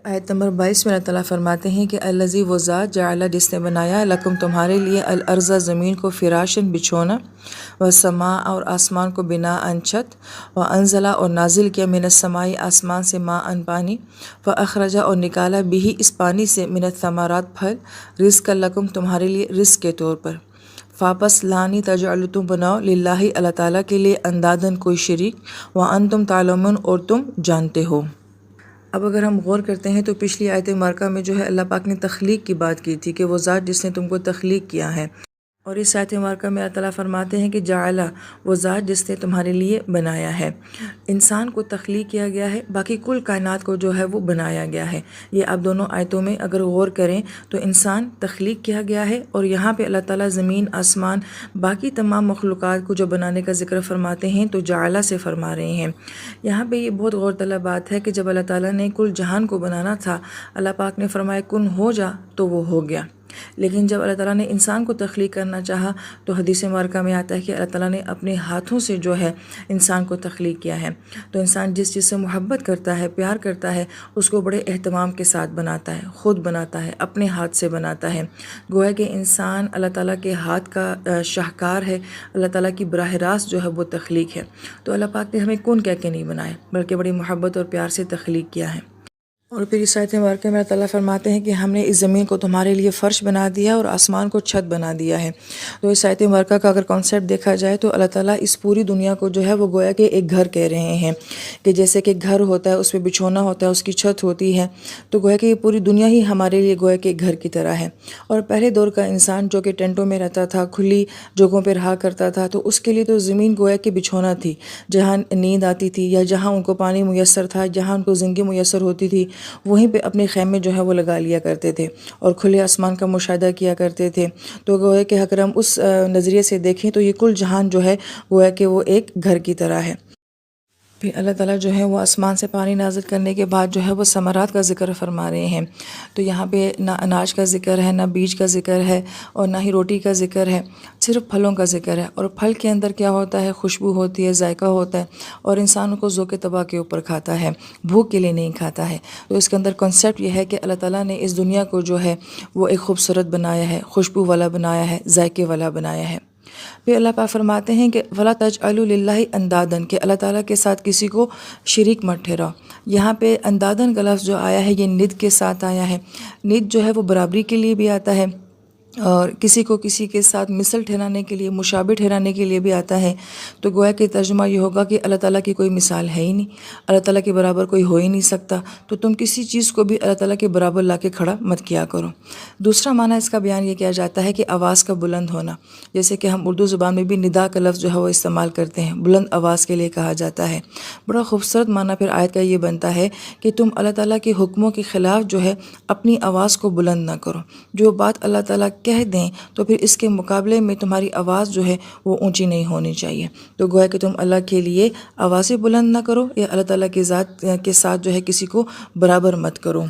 آیت نمبر 22 میں اللہ تعالیٰ فرماتے ہیں کہ الذی وہ ذات جعل جس نے بنایا لکم تمہارے لیے الارض زمین کو فراشن بچھونا والسماء اور آسمان کو بناء چھت وانزل اور نازل کیا من السماء آسمان سے ماء پانی فاخرج اور نکالا بھی اس پانی سے من الثمرات پھل رزق لکم تمہارے لیے رزق کے طور پر واپس لانی تجعلوا تم بناؤ للہ اللہ تعالیٰ کے لیے اندادن کوئی شریک وانتم تعلمون اور تم جانتے ہو۔ اب اگر ہم غور کرتے ہیں تو پچھلی آیت مبارکہ میں جو ہے اللہ پاک نے تخلیق کی بات کی تھی کہ وہ ذات جس نے تم کو تخلیق کیا ہے، اور اس آیت مبارکہ میں اللہ تعالیٰ فرماتے ہیں کہ جعل وہ ذات جس نے تمہارے لیے بنایا ہے۔ انسان کو تخلیق کیا گیا ہے، باقی کل کائنات کو جو ہے وہ بنایا گیا ہے۔ یہ آپ دونوں آیتوں میں اگر غور کریں تو انسان تخلیق کیا گیا ہے، اور یہاں پہ اللہ تعالیٰ زمین آسمان باقی تمام مخلوقات کو جو بنانے کا ذکر فرماتے ہیں تو جعل سے فرما رہے ہیں۔ یہاں پہ یہ بہت غور طلب بات ہے کہ جب اللہ تعالیٰ نے کل جہان کو بنانا تھا، اللہ پاک نے فرمایا کن ہو جا تو وہ ہو گیا، لیکن جب اللہ تعالیٰ نے انسان کو تخلیق کرنا چاہا تو حدیث مبارکہ میں آتا ہے کہ اللہ تعالیٰ نے اپنے ہاتھوں سے جو ہے انسان کو تخلیق کیا ہے۔ تو انسان جس چیز سے محبت کرتا ہے، پیار کرتا ہے، اس کو بڑے اہتمام کے ساتھ بناتا ہے، خود بناتا ہے، اپنے ہاتھ سے بناتا ہے۔ گویا کہ انسان اللہ تعالیٰ کے ہاتھ کا شاہکار ہے، اللہ تعالیٰ کی براہ راست جو ہے وہ تخلیق ہے۔ تو اللہ پاک نے ہمیں کن کہہ کے نہیں بنایا، بلکہ بڑی محبت اور پیار سے تخلیق کیا ہے۔ اور پھر اس آیت مبارکہ میں اللہ تعالیٰ فرماتے ہیں کہ ہم نے اس زمین کو تمہارے لیے فرش بنا دیا اور آسمان کو چھت بنا دیا ہے۔ تو اس آیت مبارکہ کا اگر کانسیپٹ دیکھا جائے تو اللہ تعالیٰ اس پوری دنیا کو جو ہے وہ گویا کہ ایک گھر کہہ رہے ہیں، کہ جیسے کہ گھر ہوتا ہے، اس پہ بچھونا ہوتا ہے، اس کی چھت ہوتی ہے، تو گویا کہ یہ پوری دنیا ہی ہمارے لیے گویا کہ ایک گھر کی طرح ہے۔ اور پہلے دور کا انسان جو کہ ٹینٹوں میں رہتا تھا، کھلی جگہوں پہ رہا کرتا تھا، تو اس کے لیے تو زمین گویا کہ بچھونا تھی، جہاں نیند آتی تھی یا جہاں ان کو پانی میسر تھا، جہاں ان کو زندگی میسر ہوتی تھی، وہیں پہ اپنے خیمے جو ہے وہ لگا لیا کرتے تھے اور کھلے آسمان کا مشاہدہ کیا کرتے تھے۔ تو گویا کہ اگر ہم اس نظریے سے دیکھیں تو یہ کل جہان جو ہے گویا کہ وہ ایک گھر کی طرح ہے۔ پھر اللہ تعالیٰ جو ہے وہ آسمان سے پانی نازل کرنے کے بعد جو ہے وہ ثمرات کا ذکر فرما رہے ہیں۔ تو یہاں پہ نہ اناج کا ذکر ہے، نہ بیج کا ذکر ہے، اور نہ ہی روٹی کا ذکر ہے، صرف پھلوں کا ذکر ہے۔ اور پھل کے اندر کیا ہوتا ہے؟ خوشبو ہوتی ہے، ذائقہ ہوتا ہے، اور انسان کو ذوق طبع کے اوپر کھاتا ہے، بھوک کے لیے نہیں کھاتا ہے۔ تو اس کے اندر کنسیپٹ یہ ہے کہ اللہ تعالیٰ نے اس دنیا کو جو ہے وہ ایک خوبصورت بنایا ہے، خوشبو والا بنایا ہے، ذائقے والا بنایا ہے۔ پھر اللہ پاک فرماتے ہیں کہ وَلَا تَجْعَلُوا لِلَّهِ أَنْدَادًا، کہ اللہ تعالیٰ کے ساتھ کسی کو شریک مت ٹھہراؤ۔ یہاں پہ اندادن کا لفظ جو آیا ہے یہ ند کے ساتھ آیا ہے۔ ند جو ہے وہ برابری کے لیے بھی آتا ہے، اور کسی کو کسی کے ساتھ مثل ٹھہرانے کے لیے، مشابہ ٹھہرانے کے لیے بھی آتا ہے۔ تو گویا کہ ترجمہ یہ ہوگا کہ اللہ تعالیٰ کی کوئی مثال ہے ہی نہیں، اللہ تعالیٰ کے برابر کوئی ہو ہی نہیں سکتا، تو تم کسی چیز کو بھی اللہ تعالیٰ کے برابر لا کے کھڑا مت کیا کرو۔ دوسرا معنی اس کا بیان یہ کیا جاتا ہے کہ آواز کا بلند ہونا، جیسے کہ ہم اردو زبان میں بھی ندا کا لفظ جو ہے وہ استعمال کرتے ہیں، بلند آواز کے لیے کہا جاتا ہے۔ بڑا خوبصورت معنی پھر آیت کا یہ بنتا ہے کہ تم اللہ تعالیٰ کے حکموں کے خلاف جو ہے اپنی آواز کو بلند نہ کرو۔ جو بات اللہ تعالیٰ کہہ دیں تو پھر اس کے مقابلے میں تمہاری آواز جو ہے وہ اونچی نہیں ہونی چاہیے۔ تو گویا کہ تم اللہ کے لیے آوازیں بلند نہ کرو، یا اللہ تعالیٰ کی ذات کے ساتھ جو ہے کسی کو برابر مت کرو۔